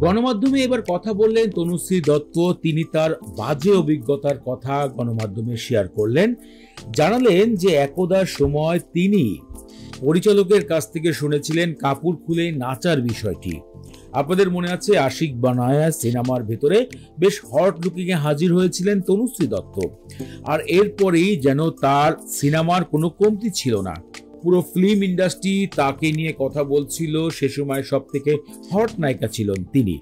গণমাধ্যমে এবার কথা বললেন তনুশ্রী দত্ত। তিনি তার বাজে অভিজ্ঞতার কথা গণমাধ্যমে শেয়ার করলেন। জানালেন যে একদা সময় তিনি পরিচালকের কাছ থেকে শুনেছিলেন কাপড় খুলে নাচার বিষয়টি। আপনাদের মনে আছে আশিক বানায়া সিনেমার ভেতরে বেশ হট লুকিং এ হাজির হয়েছিলেন তনুশ্রী দত্ত। আর এরপরেই যেন তার সিনেমার কোনো কমতি ছিল না, পুরো ফিল্ম ইন্ডাস্ট্রি তাকে নিয়ে কথা বলছিল। সে সময় সব থেকে হট নায়িকা ছিলেন তিনি।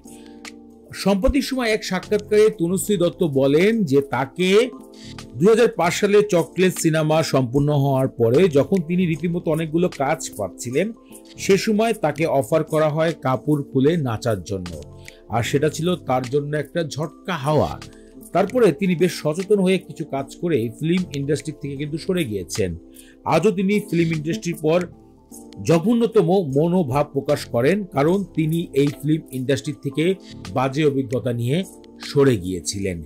সাম্প্রতিক সময় এক সাক্ষাৎকারে তনুশ্রী দত্ত বলেন যে তাকে 2005 সালে চকলেট সিনেমা সম্পূর্ণ হওয়ার পরে যখন তিনি রীতিমতো অনেকগুলো কাজ পাচ্ছিলেন, সে সময় তাকে অফার করা হয় কাপড় খুলে নাচার জন্য। আর সেটা ছিল তার জন্য একটা ঝটকা হাওয়া। তারপরে তিনি বেশ সচেতন হয়ে কিছু কাজ করে ফিল্ম ইন্ডাস্ট্রি থেকে কিন্তু সরে গিয়েছেন। আজও তিনি ফিল্ম ইন্ডাস্ট্রির পর জঘন্যতম মনোভাব প্রকাশ করেন, কারণ তিনি এই ফিল্ম ইন্ডাস্ট্রি থেকে বাজে অভিজ্ঞতা নিয়ে সরে গিয়েছিলেন।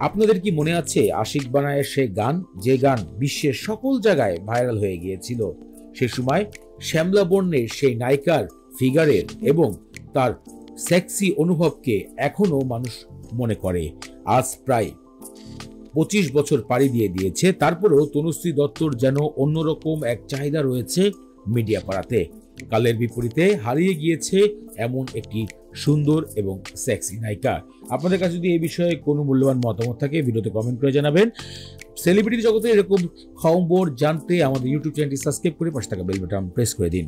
আপনাদের কি মনে আছে আশিক বানায়ের সেই গান, যে গান বিশ্বের সকল জায়গায় ভাইরাল হয়ে গিয়েছিল? সে সময় শ্যামলা বর্ণের সেই নায়িকার ফিগারের এবং তার সেক্সি অনুভবকে এখনো মানুষ মনে করে। আজ প্রায় 25 বছর পাড়ি দিয়ে দিয়েছে, তারপরেও তনুশ্রী দত্তর যেন অন্যরকম এক চাহিদা রয়েছে মিডিয়া পাড়াতে। কালের বিপরীতে হারিয়ে গিয়েছে এমন একটি সুন্দর এবং সেক্সি নায়িকা। আপনাদের কাছে যদি এই বিষয়ে কোনো মূল্যবান মতামত থাকে ভিডিওতে কমেন্ট করে জানাবেন। সেলিব্রিটি জগতে এরকম খবর জানতে আমাদের ইউটিউব চ্যানেলটি সাবস্ক্রাইব করে পাশে থাকা বেল বাটন প্রেস করে দিন।